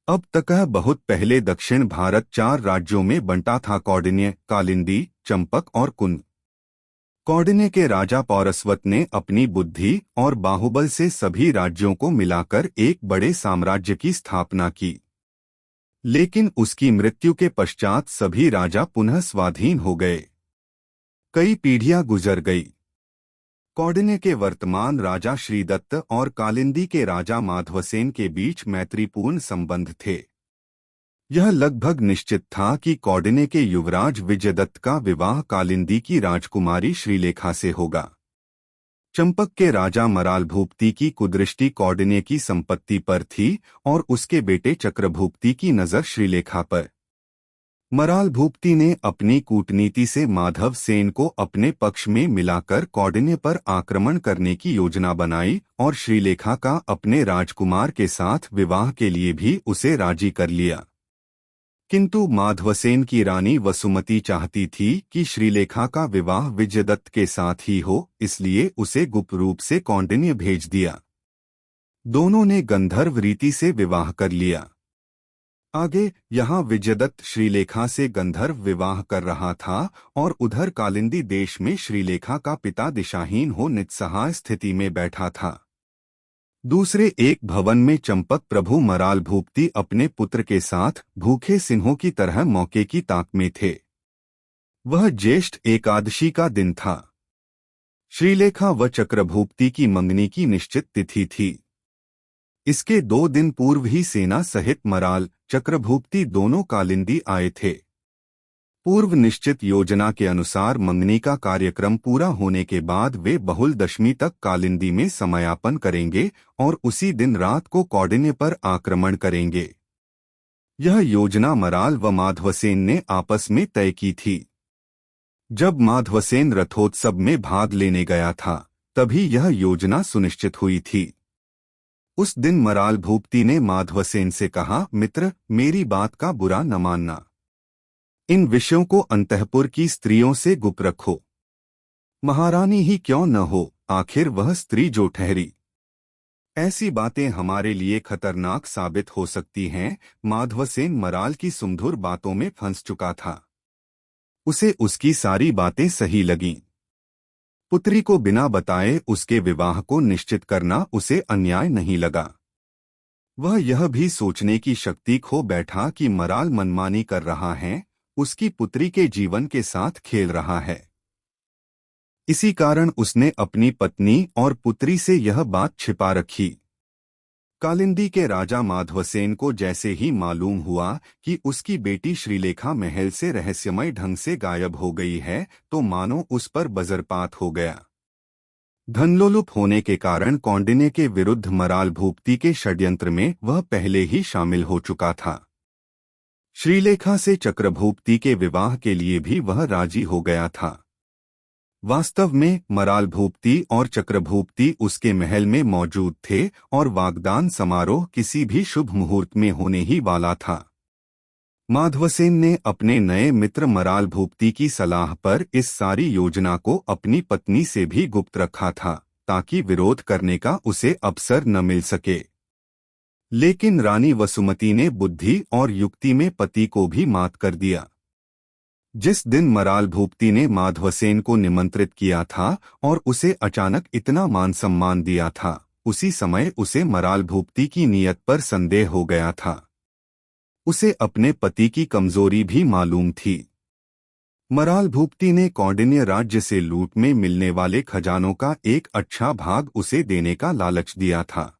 अब तक बहुत पहले दक्षिण भारत 4 राज्यों में बंटा था। कौंडिन्य, कालिंदी, चंपक और कुंद। कौंडिन्य के राजा पौरस्वत ने अपनी बुद्धि और बाहुबल से सभी राज्यों को मिलाकर एक बड़े साम्राज्य की स्थापना की। लेकिन उसकी मृत्यु के पश्चात सभी राजा पुनः स्वाधीन हो गए। कई पीढ़ियां गुजर गई। कौंडिन्य के वर्तमान राजा श्रीदत्त और कालिंदी के राजा माधवसेन के बीच मैत्रीपूर्ण संबंध थे। यह लगभग निश्चित था कि कौंडिन्य के युवराज विजयदत्त का विवाह कालिंदी की राजकुमारी श्रीलेखा से होगा। चंपक के राजा मराल भूपति की कुदृष्टि कौंडिन्य की संपत्ति पर थी और उसके बेटे चक्रभूपति की नजर श्रीलेखा पर। मराल भूपति ने अपनी कूटनीति से माधव सेन को अपने पक्ष में मिलाकर कौंडिन्य पर आक्रमण करने की योजना बनाई और श्रीलेखा का अपने राजकुमार के साथ विवाह के लिए भी उसे राजी कर लिया। किंतु माधवसेन की रानी वसुमती चाहती थी कि श्रीलेखा का विवाह विजयदत्त के साथ ही हो, इसलिए उसे गुप्त रूप से कौंडिन्य भेज दिया। दोनों ने गंधर्व रीति से विवाह कर लिया। आगे यहाँ विजयदत्त श्रीलेखा से गंधर्व विवाह कर रहा था और उधर कालिंदी देश में श्रीलेखा का पिता दिशाहीन हो निस्सहाय स्थिति में बैठा था। दूसरे एक भवन में चंपक प्रभु मराल भूपति अपने पुत्र के साथ भूखे सिंहों की तरह मौके की ताक में थे। वह ज्येष्ठ एकादशी का दिन था। श्रीलेखा व चक्रभूपति की मंगनी की निश्चित तिथि थी। इसके 2 दिन पूर्व ही सेना सहित मराल, चक्रभूपति दोनों कालिंदी आए थे। पूर्व निश्चित योजना के अनुसार मंगनी का कार्यक्रम पूरा होने के बाद वे बहुल दशमी तक कालिंदी में समयापन करेंगे और उसी दिन रात को कौंडिन्य पर आक्रमण करेंगे। यह योजना मराल व माधवसेन ने आपस में तय की थी। जब माधवसेन रथोत्सव में भाग लेने गया था, तभी यह योजना सुनिश्चित हुई थी। उस दिन मराल भूपति ने माधवसेन से कहा, मित्र, मेरी बात का बुरा न मानना। इन विषयों को अंतःपुर की स्त्रियों से गुप्त रखो। महारानी ही क्यों न हो, आखिर वह स्त्री जो ठहरी। ऐसी बातें हमारे लिए खतरनाक साबित हो सकती हैं। माधवसेन मराल की सुमधुर बातों में फंस चुका था। उसे उसकी सारी बातें सही लगीं। पुत्री को बिना बताए उसके विवाह को निश्चित करना उसे अन्याय नहीं लगा। वह यह भी सोचने की शक्ति खो बैठा कि मराल मनमानी कर रहा है, उसकी पुत्री के जीवन के साथ खेल रहा है। इसी कारण उसने अपनी पत्नी और पुत्री से यह बात छिपा रखी। कालिंदी के राजा माधवसेन को जैसे ही मालूम हुआ कि उसकी बेटी श्रीलेखा महल से रहस्यमय ढंग से गायब हो गई है, तो मानो उस पर वज्रपात हो गया। धनलोलुप होने के कारण कौंडिन्य के विरुद्ध मराल भूपति के षड्यंत्र में वह पहले ही शामिल हो चुका था। श्रीलेखा से चक्रभूपति के विवाह के लिए भी वह राजी हो गया था। वास्तव में मराल भूपति और चक्रभूपति उसके महल में मौजूद थे और वागदान समारोह किसी भी शुभ मुहूर्त में होने ही वाला था। माधवसेन ने अपने नए मित्र मराल भूपति की सलाह पर इस सारी योजना को अपनी पत्नी से भी गुप्त रखा था, ताकि विरोध करने का उसे अवसर न मिल सके। लेकिन रानी वसुमती ने बुद्धि और युक्ति में पति को भी मात कर दिया। जिस दिन मराल भूपति ने माधवसेन को निमंत्रित किया था और उसे अचानक इतना मान सम्मान दिया था, उसी समय उसे मराल भूपति की नीयत पर संदेह हो गया था। उसे अपने पति की कमजोरी भी मालूम थी। मराल भूपति ने कौंडिन्य राज्य से लूट में मिलने वाले खजानों का एक अच्छा भाग उसे देने का लालच दिया था।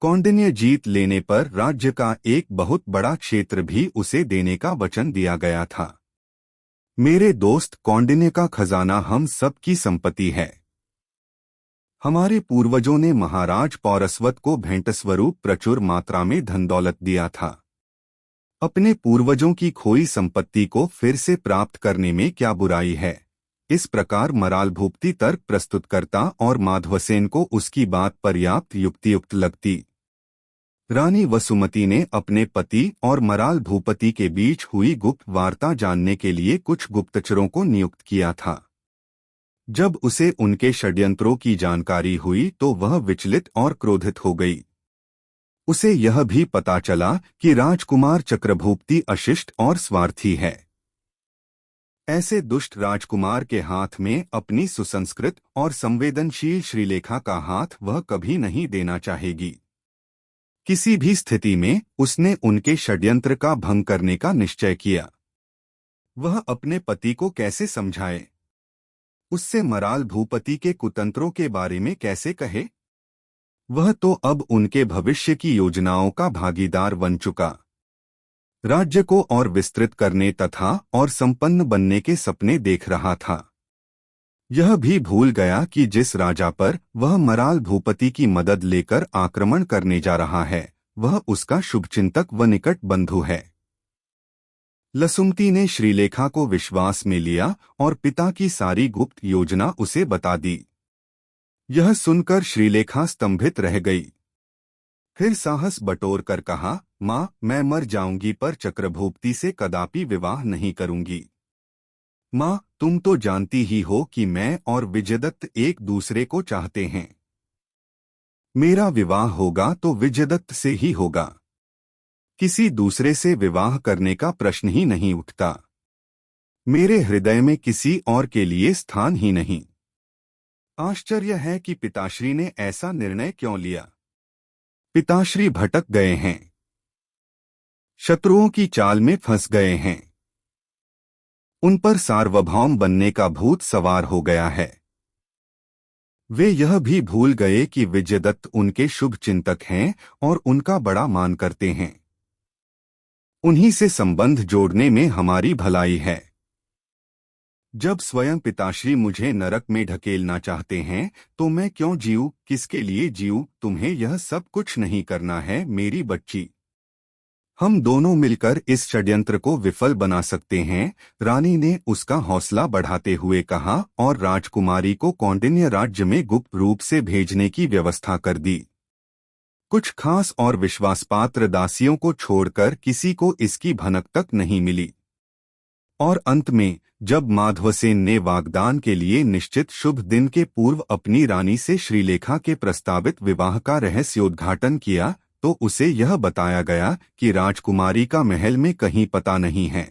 कौंडिन्य जीत लेने पर राज्य का एक बहुत बड़ा क्षेत्र भी उसे देने का वचन दिया गया था। मेरे दोस्त, कौंडिन्य का खजाना हम सब की संपत्ति है। हमारे पूर्वजों ने महाराज पौरस्वत को भेंट स्वरूप प्रचुर मात्रा में धन दौलत दिया था। अपने पूर्वजों की खोई संपत्ति को फिर से प्राप्त करने में क्या बुराई है। इस प्रकार मराल भूपति तर्क प्रस्तुत करता और माधवसेन को उसकी बात पर्याप्त युक्तियुक्त लगती। रानी वसुमती ने अपने पति और मराल भूपति के बीच हुई गुप्त वार्ता जानने के लिए कुछ गुप्तचरों को नियुक्त किया था। जब उसे उनके षड्यंत्रों की जानकारी हुई तो वह विचलित और क्रोधित हो गई। उसे यह भी पता चला कि राजकुमार चक्रभुक्ति अशिष्ट और स्वार्थी है। ऐसे दुष्ट राजकुमार के हाथ में अपनी सुसंस्कृत और संवेदनशील श्रीलेखा का हाथ वह कभी नहीं देना चाहेगी। किसी भी स्थिति में उसने उनके षड्यंत्र का भंग करने का निश्चय किया। वह अपने पति को कैसे समझाए? उससे मराल भूपति के कुतंत्रों के बारे में कैसे कहे? वह तो अब उनके भविष्य की योजनाओं का भागीदार बन चुका। राज्य को और विस्तृत करने तथा और संपन्न बनने के सपने देख रहा था। यह भी भूल गया कि जिस राजा पर वह मराल भूपति की मदद लेकर आक्रमण करने जा रहा है, वह उसका शुभचिंतक व निकट बंधु है। लसुमती ने श्रीलेखा को विश्वास में लिया और पिता की सारी गुप्त योजना उसे बता दी। यह सुनकर श्रीलेखा स्तंभित रह गई। फिर साहस बटोर कर कहा, माँ, मैं मर जाऊंगी पर चक्रभुक्ति से कदापि विवाह नहीं करूंगी। माँ, तुम तो जानती ही हो कि मैं और विजयदत्त एक दूसरे को चाहते हैं। मेरा विवाह होगा तो विजयदत्त से ही होगा। किसी दूसरे से विवाह करने का प्रश्न ही नहीं उठता। मेरे हृदय में किसी और के लिए स्थान ही नहीं। आश्चर्य है कि पिताश्री ने ऐसा निर्णय क्यों लिया। पिताश्री भटक गए हैं, शत्रुओं की चाल में फंस गए हैं। उन पर सार्वभौम बनने का भूत सवार हो गया है। वे यह भी भूल गए कि विजयदत्त उनके शुभ चिंतक हैं और उनका बड़ा मान करते हैं। उन्हीं से संबंध जोड़ने में हमारी भलाई है। जब स्वयं पिताश्री मुझे नरक में ढकेलना चाहते हैं तो मैं क्यों जीऊं, किसके लिए जीऊं? तुम्हें यह सब कुछ नहीं करना है मेरी बच्ची। हम दोनों मिलकर इस षड्यंत्र को विफल बना सकते हैं, रानी ने उसका हौसला बढ़ाते हुए कहा और राजकुमारी को कौंडिन्य राज्य में गुप्त रूप से भेजने की व्यवस्था कर दी। कुछ खास और विश्वासपात्र दासियों को छोड़कर किसी को इसकी भनक तक नहीं मिली। और अंत में जब माधवसेन ने वागदान के लिए निश्चित शुभ दिन के पूर्व अपनी रानी से श्रीलेखा के प्रस्तावित विवाह का रहस्योद्घाटन किया तो उसे यह बताया गया कि राजकुमारी का महल में कहीं पता नहीं है।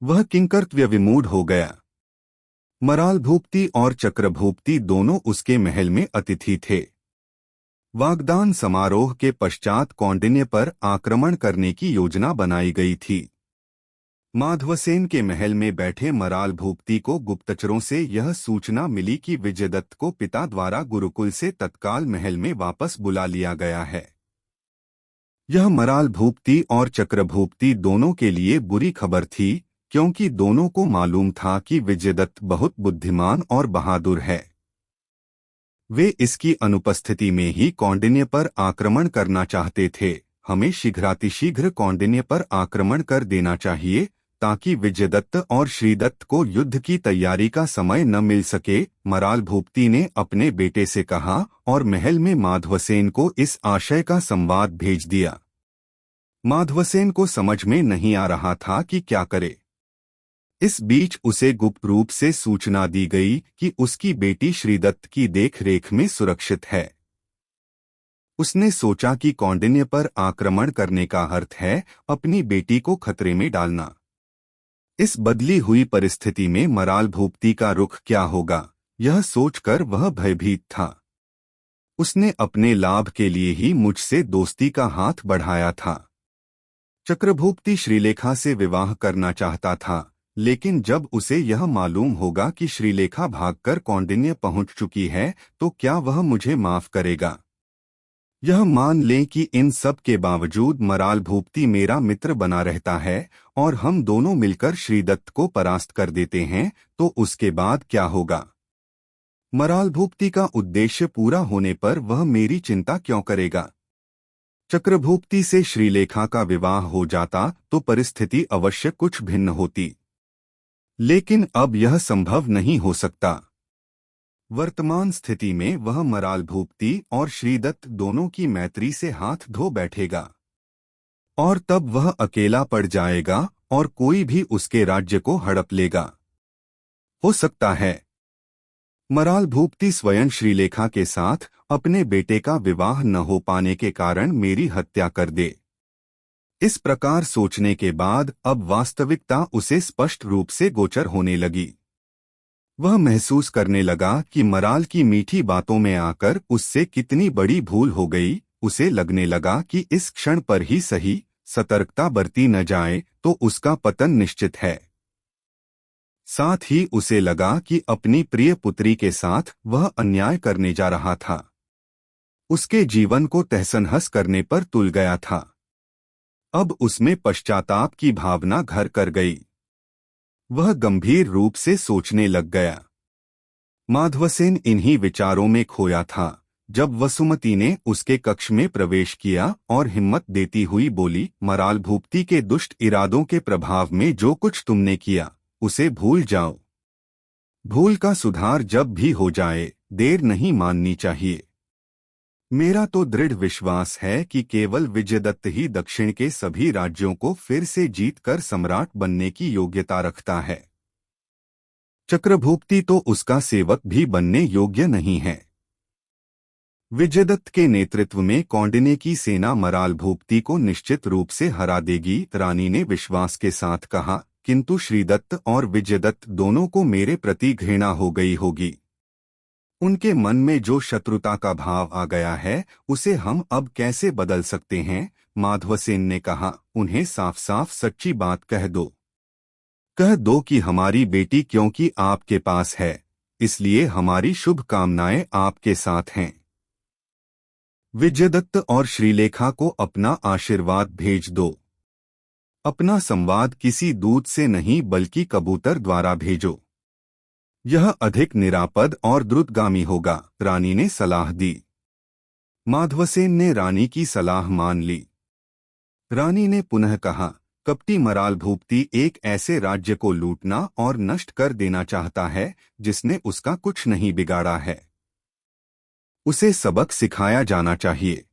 वह किंकर्तव्य विमूढ़ हो गया। मराल भूपति और चक्रभुक्ति दोनों उसके महल में अतिथि थे। वागदान समारोह के पश्चात कौंडिन्य पर आक्रमण करने की योजना बनाई गई थी। माधवसेन के महल में बैठे मराल भूपति को गुप्तचरों से यह सूचना मिली कि विजयदत्त को पिता द्वारा गुरुकुल से तत्काल महल में वापस बुला लिया गया है। यह मराल भूपति और चक्रभुक्ति दोनों के लिए बुरी खबर थी, क्योंकि दोनों को मालूम था कि विजयदत्त बहुत बुद्धिमान और बहादुर है। वे इसकी अनुपस्थिति में ही कौंडिन्य पर आक्रमण करना चाहते थे। हमें शीघ्रातिशीघ्र कौंडिन्य पर आक्रमण कर देना चाहिए ताकि विजयदत्त और श्रीदत्त को युद्ध की तैयारी का समय न मिल सके, मराल भूपति ने अपने बेटे से कहा और महल में माधवसेन को इस आशय का संवाद भेज दिया। माधवसेन को समझ में नहीं आ रहा था कि क्या करे। इस बीच उसे गुप्त रूप से सूचना दी गई कि उसकी बेटी श्रीदत्त की देखरेख में सुरक्षित है। उसने सोचा कि कौंडिन्य पर आक्रमण करने का अर्थ है अपनी बेटी को खतरे में डालना। इस बदली हुई परिस्थिति में मराल भूपति का रुख क्या होगा, यह सोचकर वह भयभीत था। उसने अपने लाभ के लिए ही मुझसे दोस्ती का हाथ बढ़ाया था। चक्रभुक्ति श्रीलेखा से विवाह करना चाहता था, लेकिन जब उसे यह मालूम होगा कि श्रीलेखा भागकर कौंडिन्य पहुंच चुकी है तो क्या वह मुझे माफ करेगा? यह मान लें कि इन सब के बावजूद मराल भूपति मेरा मित्र बना रहता है और हम दोनों मिलकर श्रीदत्त को परास्त कर देते हैं, तो उसके बाद क्या होगा? मराल भूपति का उद्देश्य पूरा होने पर वह मेरी चिंता क्यों करेगा? चक्रभुक्ति से श्रीलेखा का विवाह हो जाता तो परिस्थिति अवश्य कुछ भिन्न होती, लेकिन अब यह संभव नहीं हो सकता। वर्तमान स्थिति में वह मराल भूपति और श्रीदत्त दोनों की मैत्री से हाथ धो बैठेगा और तब वह अकेला पड़ जाएगा और कोई भी उसके राज्य को हड़प लेगा। हो सकता है मराल भूपति स्वयं श्रीलेखा के साथ अपने बेटे का विवाह न हो पाने के कारण मेरी हत्या कर दे। इस प्रकार सोचने के बाद अब वास्तविकता उसे स्पष्ट रूप से गोचर होने लगी। वह महसूस करने लगा कि मराल की मीठी बातों में आकर उससे कितनी बड़ी भूल हो गई। उसे लगने लगा कि इस क्षण पर ही सही सतर्कता बरती न जाए तो उसका पतन निश्चित है। साथ ही उसे लगा कि अपनी प्रिय पुत्री के साथ वह अन्याय करने जा रहा था। उसके जीवन को तहस-नहस करने पर तुल गया था। अब उसमें पश्चाताप की भावना घर कर गई। वह गंभीर रूप से सोचने लग गया। माधवसेन इन्हीं विचारों में खोया था जब वसुमती ने उसके कक्ष में प्रवेश किया और हिम्मत देती हुई बोली, मराल भूपति के दुष्ट इरादों के प्रभाव में जो कुछ तुमने किया उसे भूल जाओ। भूल का सुधार जब भी हो जाए देर नहीं माननी चाहिए। मेरा तो दृढ़ विश्वास है कि केवल विजयदत्त ही दक्षिण के सभी राज्यों को फिर से जीतकर सम्राट बनने की योग्यता रखता है। चक्रभुक्ति तो उसका सेवक भी बनने योग्य नहीं है। विजयदत्त के नेतृत्व में कौंडिन्य की सेना मराल भूपति को निश्चित रूप से हरा देगी, रानी ने विश्वास के साथ कहा। किंतु श्रीदत्त और विजयदत्त दोनों को मेरे प्रति घृणा हो गई होगी। उनके मन में जो शत्रुता का भाव आ गया है उसे हम अब कैसे बदल सकते हैं? माधवसेन ने कहा, उन्हें साफ साफ सच्ची बात कह दो। कह दो कि हमारी बेटी क्योंकि आपके पास है इसलिए हमारी शुभकामनाएं आपके साथ हैं। विजयदत्त और श्रीलेखा को अपना आशीर्वाद भेज दो। अपना संवाद किसी दूत से नहीं बल्कि कबूतर द्वारा भेजो। यह अधिक निरापद और द्रुतगामी होगा, रानी ने सलाह दी। माधवसेन ने रानी की सलाह मान ली। रानी ने पुनः कहा, कपटी मराल भूपति एक ऐसे राज्य को लूटना और नष्ट कर देना चाहता है जिसने उसका कुछ नहीं बिगाड़ा है। उसे सबक सिखाया जाना चाहिए।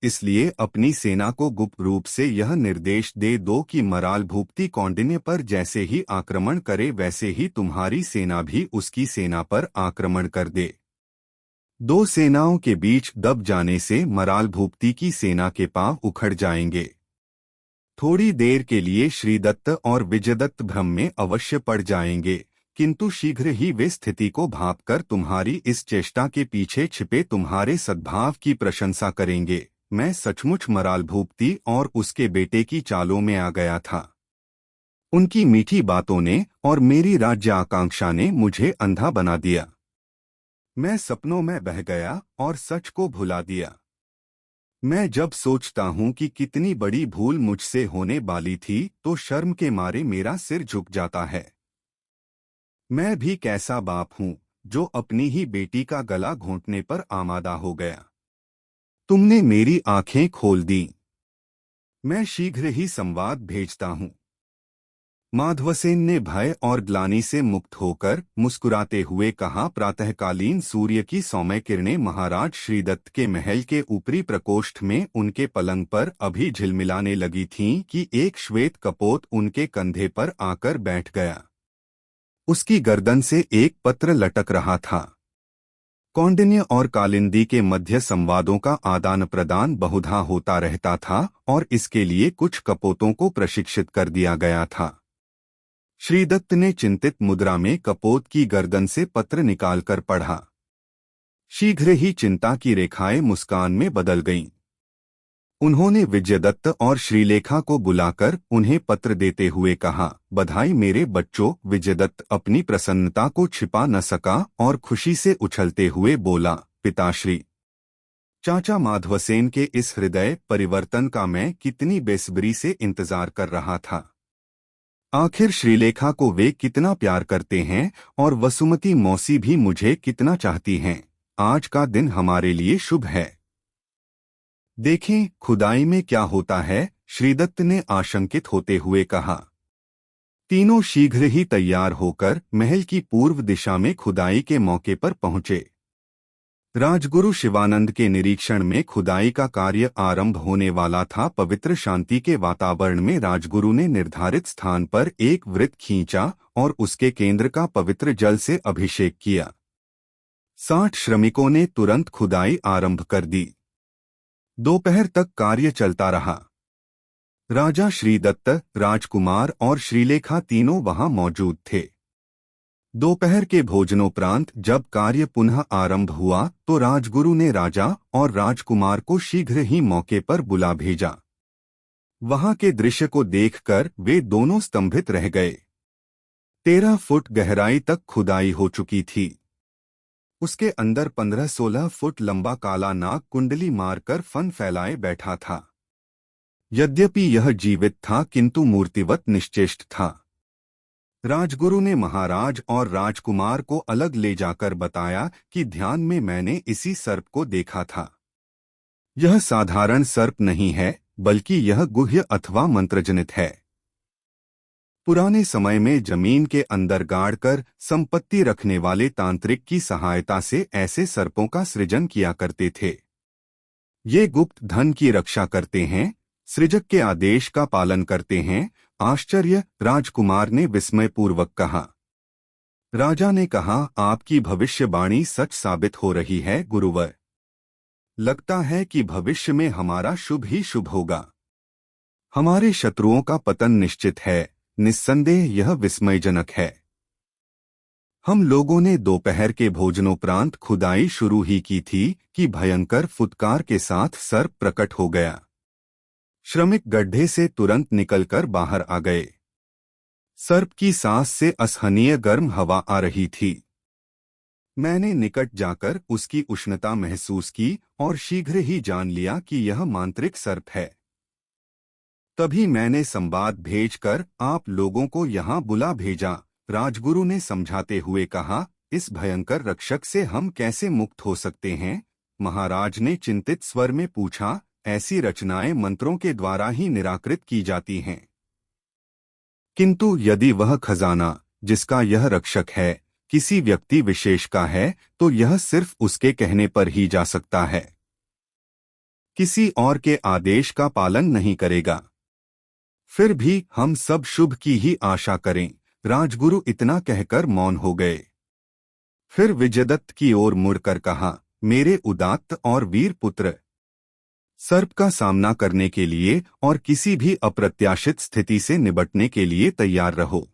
इसलिए अपनी सेना को गुप्त रूप से यह निर्देश दे दो कि मराल भूपति कौंडिन्य पर जैसे ही आक्रमण करे वैसे ही तुम्हारी सेना भी उसकी सेना पर आक्रमण कर दे। दो सेनाओं के बीच दब जाने से मराल भूपति की सेना के पांव उखड़ जाएंगे। थोड़ी देर के लिए श्रीदत्त और विजयदत्त भ्रम में अवश्य पड़ जाएंगे, किंतु शीघ्र ही वे स्थिति को भांपकर तुम्हारी इस चेष्टा के पीछे छिपे तुम्हारे सद्भाव की प्रशंसा करेंगे। मैं सचमुच मराल भूपति और उसके बेटे की चालों में आ गया था। उनकी मीठी बातों ने और मेरी राज्य आकांक्षा ने मुझे अंधा बना दिया। मैं सपनों में बह गया और सच को भुला दिया। मैं जब सोचता हूँ कि कितनी बड़ी भूल मुझसे होने वाली थी तो शर्म के मारे मेरा सिर झुक जाता है। मैं भी कैसा बाप हूँ जो अपनी ही बेटी का गला घोंटने पर आमादा हो गया। तुमने मेरी आंखें खोल दी। मैं शीघ्र ही संवाद भेजता हूँ। माधवसेन ने भय और ग्लानि से मुक्त होकर मुस्कुराते हुए कहा, प्रातःकालीन सूर्य की सौम्य किरणें महाराज श्रीदत्त के महल के ऊपरी प्रकोष्ठ में उनके पलंग पर अभी झिलमिलाने लगी थीं कि एक श्वेत कपोत उनके कंधे पर आकर बैठ गया। उसकी गर्दन से एक पत्र लटक रहा था। कौंडिन्य और कालिंदी के मध्य संवादों का आदान प्रदान बहुधा होता रहता था और इसके लिए कुछ कपोतों को प्रशिक्षित कर दिया गया था। श्रीदत्त ने चिंतित मुद्रा में कपोत की गर्दन से पत्र निकालकर पढ़ा। शीघ्र ही चिंता की रेखाएं मुस्कान में बदल गईं। उन्होंने विजयदत्त और श्रीलेखा को बुलाकर उन्हें पत्र देते हुए कहा, बधाई मेरे बच्चों। विजयदत्त अपनी प्रसन्नता को छिपा न सका और खुशी से उछलते हुए बोला, पिताश्री, चाचा माधवसेन के इस हृदय परिवर्तन का मैं कितनी बेसब्री से इंतजार कर रहा था। आखिर श्रीलेखा को वे कितना प्यार करते हैं और वसुमती मौसी भी मुझे कितना चाहती हैं। आज का दिन हमारे लिए शुभ है। देखें खुदाई में क्या होता है, श्रीदत्त ने आशंकित होते हुए कहा। तीनों शीघ्र ही तैयार होकर महल की पूर्व दिशा में खुदाई के मौके पर पहुंचे। राजगुरु शिवानंद के निरीक्षण में खुदाई का कार्य आरंभ होने वाला था। पवित्र शांति के वातावरण में राजगुरु ने निर्धारित स्थान पर एक वृत्त खींचा और उसके केंद्र का पवित्र जल से अभिषेक किया। 60 श्रमिकों ने तुरंत खुदाई आरंभ कर दी। दोपहर तक कार्य चलता रहा। राजा श्रीदत्त, राजकुमार और श्रीलेखा तीनों वहां मौजूद थे। दोपहर के भोजनोपरांत जब कार्य पुनः आरंभ हुआ तो राजगुरु ने राजा और राजकुमार को शीघ्र ही मौके पर बुला भेजा। वहां के दृश्य को देखकर वे दोनों स्तंभित रह गए। 13 फुट गहराई तक खुदाई हो चुकी थी। उसके अंदर 15-16 फुट लंबा काला नाग कुंडली मारकर फन फैलाए बैठा था। यद्यपि यह जीवित था किंतु मूर्तिवत निश्चेष्ट था। राजगुरु ने महाराज और राजकुमार को अलग ले जाकर बताया कि ध्यान में मैंने इसी सर्प को देखा था। यह साधारण सर्प नहीं है, बल्कि यह गुह्य अथवा मंत्रजनित है। पुराने समय में जमीन के अंदर गाड़कर संपत्ति रखने वाले तांत्रिक की सहायता से ऐसे सर्पों का सृजन किया करते थे। ये गुप्त धन की रक्षा करते हैं, सृजक के आदेश का पालन करते हैं। आश्चर्य, राजकुमार ने विस्मयपूर्वक कहा। राजा ने कहा, आपकी भविष्यवाणी सच साबित हो रही है गुरुवर। लगता है कि भविष्य में हमारा शुभ ही शुभ होगा। हमारे शत्रुओं का पतन निश्चित है। निस्संदेह यह विस्मयजनक है। हम लोगों ने दोपहर के भोजनोपरांत खुदाई शुरू ही की थी कि भयंकर फुटकार के साथ सर्प प्रकट हो गया। श्रमिक गड्ढे से तुरंत निकलकर बाहर आ गए। सर्प की सांस से असहनीय गर्म हवा आ रही थी। मैंने निकट जाकर उसकी उष्णता महसूस की और शीघ्र ही जान लिया कि यह मांत्रिक सर्प है। तभी मैंने संवाद भेजकर आप लोगों को यहाँ बुला भेजा। राजगुरु ने समझाते हुए कहा, इस भयंकर रक्षक से हम कैसे मुक्त हो सकते हैं? महाराज ने चिंतित स्वर में पूछा। ऐसी रचनाएं मंत्रों के द्वारा ही निराकृत की जाती हैं, किंतु यदि वह खजाना जिसका यह रक्षक है किसी व्यक्ति विशेष का है तो यह सिर्फ उसके कहने पर ही जा सकता है। किसी और के आदेश का पालन नहीं करेगा। फिर भी हम सब शुभ की ही आशा करें। राजगुरु इतना कहकर मौन हो गए। फिर विजयदत्त की ओर मुड़कर कहा, मेरे उदात्त और वीर पुत्र, सर्प का सामना करने के लिए और किसी भी अप्रत्याशित स्थिति से निपटने के लिए तैयार रहो।